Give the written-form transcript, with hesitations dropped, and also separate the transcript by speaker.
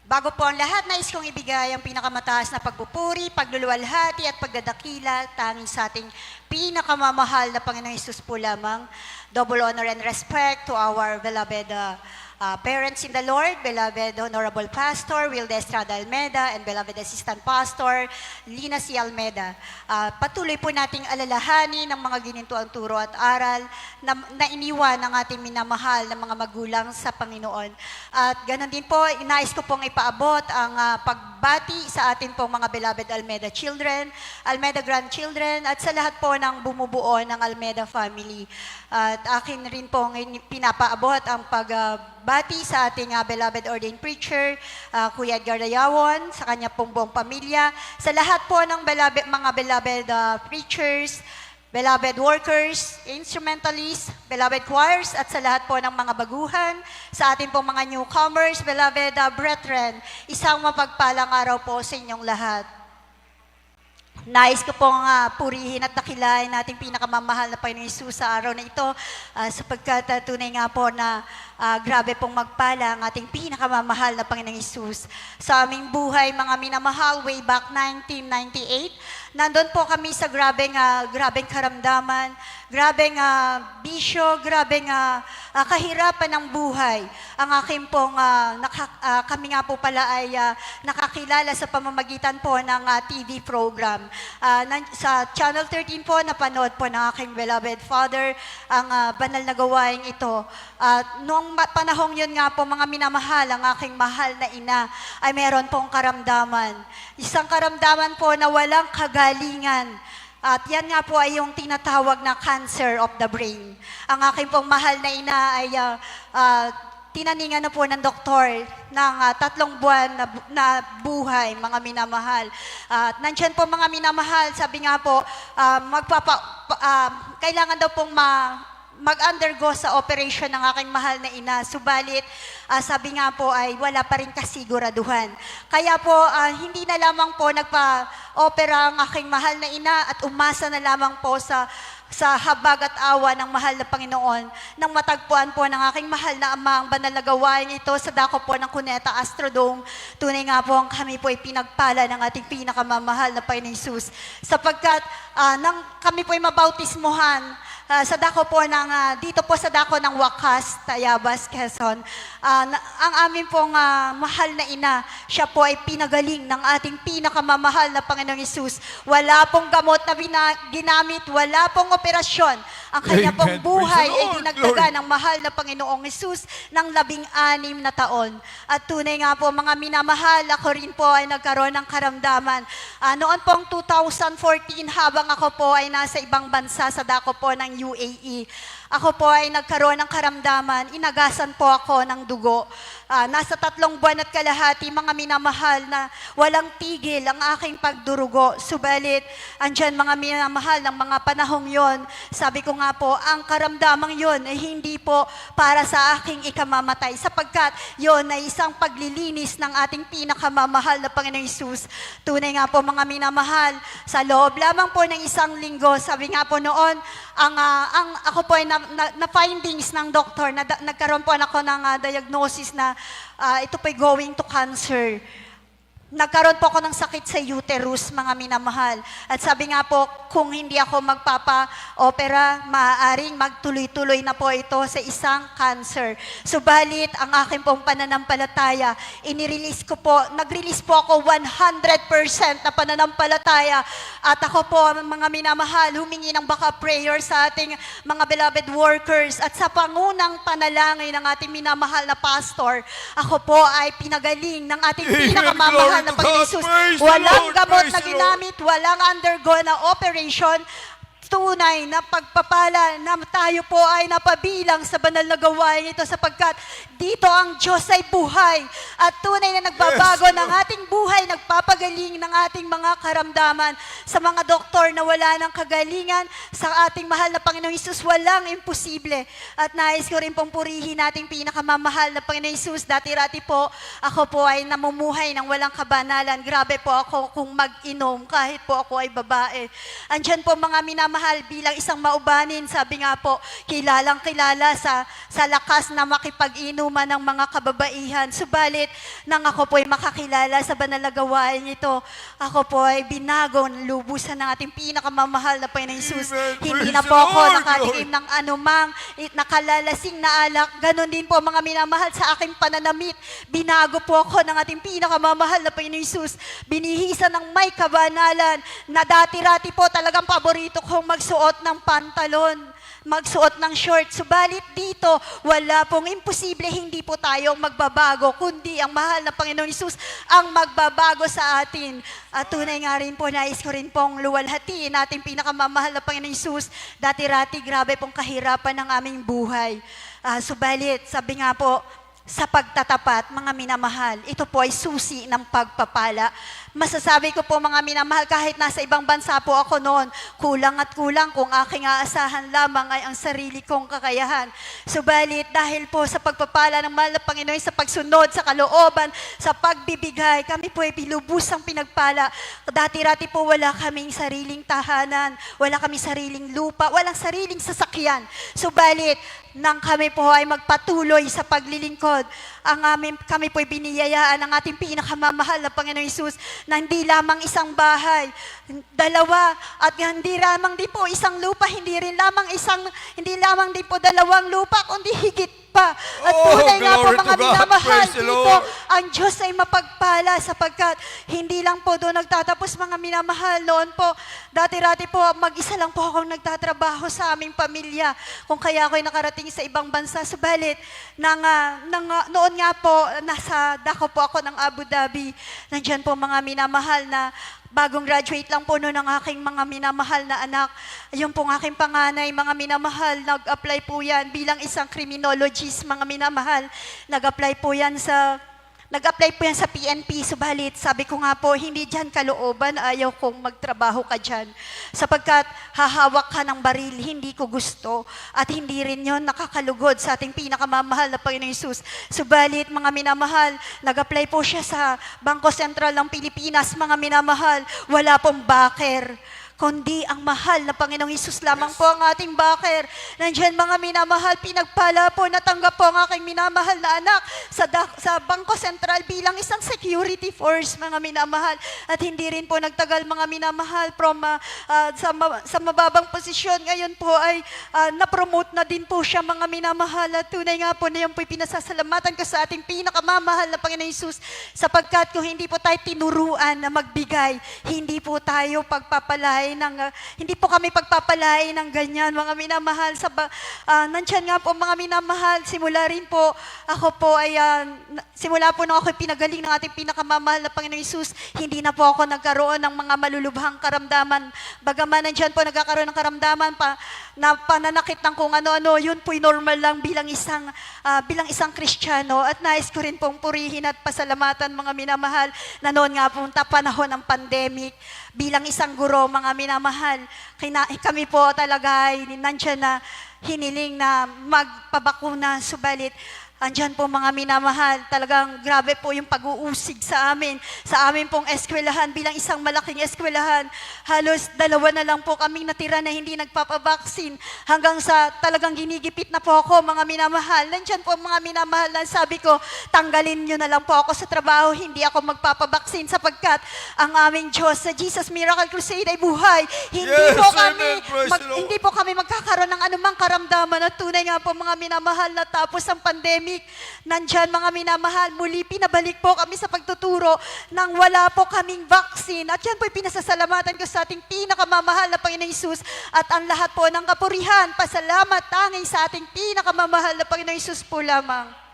Speaker 1: Bago po ang lahat, nais kong ibigay ang pinakamataas na pagpupuri, pagluluwalhati at pagdadakila tanging sa ating pinakamamahal na Panginoong Hesus po lamang. Double honor and respect to our beloved parents in the Lord, beloved Honorable Pastor Wilde Estrada Almeda, and beloved Assistant Pastor Lina C. Almeda. Patuloy po nating alalahanin ng mga ginintuang turo at aral na iniwan ng ating minamahal na mga magulang sa Panginoon. At ganon din po, inais ko pong ipaabot ang pagbati sa atin pong mga beloved Almeda children, Almeda grandchildren, at sa lahat po ng bumubuo ng Almeda family. At akin rin pong pinapaabot ang pagbati sa ating beloved ordained preacher, Kuya Edgar Dayawon, sa kanya pong buong pamilya, sa lahat po ng mga beloved preachers, beloved workers, instrumentalists, beloved choirs, at sa lahat po ng mga baguhan, sa ating pong mga newcomers, beloved brethren, isang mapagpalang araw po sa inyong lahat. Nais ko pong purihin at dakilain nating pinakamamahal na Panginoong Hesus sa araw na ito sapagkat tunay nga po na grabe pong magpala ang ating pinakamamahal na Panginoong Hesus. Sa aming buhay, mga minamahal, way back 1998, nandun po kami sa grabeng karamdaman, grabeng bisyo, grabeng kahirapan ng buhay. Ang aking pong, kami nga po pala ay nakakilala sa pamamagitan po ng TV program. Sa Channel 13 po, napanood po ng aking beloved father ang banal na gawain ito. Noong panahong yun nga po, mga minamahal, ang aking mahal na ina ay meron pong karamdaman. Isang karamdaman po na walang kagalingan. At yan nga po ay yung tinatawag na cancer of the brain. Ang aking pong mahal na ina ay tinaningan na po ng doktor ng 3 buwan na buhay, mga minamahal. Nandiyan po mga minamahal, sabi nga po, kailangan daw pong mag-undergo sa operation ng aking mahal na ina. Subalit, sabi nga po ay wala pa rin kasiguraduhan. Kaya po, hindi na lamang po nagpa-opera ang aking mahal na ina at umasa na lamang po sa habag at awa ng mahal na Panginoon nang matagpuan po ng aking mahal na ama ang banal na gawain ito sa dako po ng Cuneta Astrodome. Tunay nga po ang kami po ay pinagpala ng ating pinakamamahal na Panginoong Hesus sapagkat nang kami po ay mabautismuhan sa dako po dito po sa dako ng Wakas, Tayabas, Quezon. Ang aming pong mahal na ina, siya po ay pinagaling ng ating pinakamamahal na Panginoong Hesus. Wala pong gamot na ginamit, wala pong operasyon. Ang kanya pong buhay ay dinagdagan ng mahal na Panginoong Hesus ng 16 na taon. At tunay nga po mga minamahal, ako rin po ay nagkaroon ng karamdaman. Noon pong 2014, habang ako po ay nasa ibang bansa sa dako po ng UAE, ako po ay nagkaroon ng karamdaman, inagasan po ako ng dugo. Nasa 3 buwan at kalahati, mga minamahal, na walang tigil ang aking pagdurugo. Subalit, andyan mga minamahal ng mga panahong yon, sabi ko nga po, ang karamdamang yon ay hindi po para sa aking ikamamatay, sapagkat yon ay isang paglilinis ng ating pinakamamahal na Panginoong Hesus. Tunay nga po mga minamahal, sa loob lamang po ng 1 linggo, sabi nga po noon, ako po ay na findings ng doktor, nagkaroon po ako ng diagnosis na ito po'y going to cancer. Nagkaroon po ako ng sakit sa uterus, mga minamahal. At sabi nga po, kung hindi ako magpapa-opera, maaaring magtuloy-tuloy na po ito sa isang cancer. Subalit, ang aking pong pananampalataya, nag-release po ako 100% na pananampalataya. At ako po, mga minamahal, humingi ng backup prayer sa ating mga beloved workers. At sa pangunang panalangin ng ating minamahal na pastor, ako po ay pinagaling ng ating pinakamamahal na Panginoong Hesus. Walang gamot na ginamit, walang undergo na operation. Tunay na pagpapala na tayo po ay napabilang sa banal na gawain ito sapagkat dito ang Diyos ay buhay at tunay na nagbabago ng ating buhay, nagpapagaling ng ating mga karamdaman. Sa mga doktor na wala ng kagalingan, sa ating mahal na Panginoong Hesus, walang imposible. At nais ko rin pong purihin nating pinakamamahal na Panginoong Hesus. Dati-rati po, ako po ay namumuhay ng walang kabanalan. Grabe po ako kung mag-inom kahit po ako ay babae. Andyan po mga minamahal minamahal, bilang isang maubanin, sabi nga po, kilalang kilala sa lakas na makipag-inuman ng mga kababaihan. Subalit, nang ako po ay makakilala sa banal na gawain ito, ako po ay binago ng lubusan ng ating pinakamamahal na Panginoong Hesus. Hindi
Speaker 2: Praise
Speaker 1: na
Speaker 2: the
Speaker 1: po ako
Speaker 2: Lord,
Speaker 1: nakatikim ng anumang nakalalasing na alak. Ganon din po mga minamahal sa aking pananamit. Binago po ako ng ating pinakamamahal na Panginoong Hesus. Binihisan ng may kabanalan na dati-rati po talagang paborito kong magsuot ng pantalon, magsuot ng short. Subalit dito, wala pong imposible, hindi po tayo magbabago, kundi ang mahal na Panginoon Hesus ang magbabago sa atin. At tunay nga rin po, nais ko rin pong luwalhatiin natin pinakamamahal na Panginoon Hesus. Dati-rati, grabe pong kahirapan ng aming buhay. Subalit, sabi nga po, sa pagtatapat, mga minamahal, ito po ay susi ng pagpapala. Masasabi ko po mga minamahal, kahit nasa ibang bansa po ako noon, kulang at kulang kung aking aasahan lamang ay ang sarili kong kakayahan. Subalit dahil po sa pagpapala ng mahal na Panginoon, sa pagsunod, sa kalooban, sa pagbibigay, kami po ay pilubusang pinagpala. Dati-rati po wala kaming sariling tahanan, wala kaming sariling lupa, walang sariling sasakyan. Subalit, nang kami po ay magpatuloy sa paglilingkod, kami po ay biniyayaan ng ating pinakamamahal na Panginoon Hesus na hindi lamang isang bahay, dalawa, at hindi lamang din po isang lupa, hindi lamang din po dalawang lupa, kundi higit pa. At tunay nga po
Speaker 2: glory to
Speaker 1: mga
Speaker 2: God.
Speaker 1: minamahal,
Speaker 2: Praise the
Speaker 1: dito
Speaker 2: Lord.
Speaker 1: ang Diyos ay mapagpala sapagkat hindi lang po doon nagtatapos mga minamahal. Noon po, dati-rati po, mag-isa lang po akong nagtatrabaho sa aming pamilya. Kung kaya ako'y nakarating sa ibang bansa. Subalit, noon nga po, nasa dako po ako ng Abu Dhabi. Nandiyan po mga minamahal na bagong graduate lang po noon ng aking mga minamahal na anak. Yung pong aking panganay, mga minamahal, nag-apply po yan bilang isang criminologist, mga minamahal. Nag-apply po yan sa PNP, subalit sabi ko nga po, hindi dyan kalooban, ayaw kong magtrabaho ka dyan. Sapagkat hahawak ka ng baril, hindi ko gusto. At hindi rin yon nakakalugod sa ating pinakamamahal na Panginoong Hesus. Subalit, mga minamahal, nag-apply po siya sa Bangko Sentral ng Pilipinas, mga minamahal, wala pong backer, kundi ang mahal na Panginoong Hesus lamang po ang ating backer. Nandiyan mga minamahal, pinagpala po, natanggap po ang aking minamahal na anak sa Bangko Sentral bilang isang security force, mga minamahal. At hindi rin po nagtagal mga minamahal from sa mababang posisyon. Ngayon po ay na-promote na din po siya, mga minamahal. At tunay nga po na yung po'y pinasasalamatan ko sa ating pinakamamahal na Panginoong Hesus, sapagkat kung hindi po tayo tinuruan na magbigay, hindi po tayo hindi po kami pagpapalain ng ganyan, mga minamahal. Nandiyan nga po mga minamahal, simula po nung ako pinagaling ng ating pinakamamahal na Panginoong Hesus, hindi na po ako nagkaroon ng mga malulubhang karamdaman. Bagaman nandiyan po nagkakaroon ng karamdaman na pananakit ng kung ano-ano, yun po'y normal lang bilang isang Kristiyano. At nais ko rin pong purihin at pasalamatan, mga minamahal, na noon nga po panahon ng pandemic, bilang isang guro, mga minamahal, kami po talaga ay nandiyan na hiniling na magpabakuna. Subalit, andyan po mga minamahal, talagang grabe po yung pag-uusig sa amin pong eskwelahan, bilang isang malaking eskwelahan. Halos 2 na lang po kaming natira na hindi nagpapabaksin, hanggang sa talagang ginigipit na po ako, mga minamahal. Nandyan po mga minamahal na sabi ko, tanggalin nyo na lang po ako sa trabaho, hindi ako magpapabaksin, sapagkat ang aming Diyos sa Jesus Miracle Crusade ay buhay.
Speaker 2: Yes, amen. Praise the Lord.
Speaker 1: Hindi po kami magkakaroon ng anumang karamdaman. At tunay nga po mga minamahal, na tapos ang pandemic, nandyan mga minamahal, muli pinabalik po kami sa pagtuturo nang wala po kaming vaccine. At yan po'y pinasasalamatan ko sa ating pinakamamahal na Panginoong Hesus. At ang lahat po ng kapurihan, pasalamat tanging sa ating pinakamamahal na Panginoong Hesus po lamang.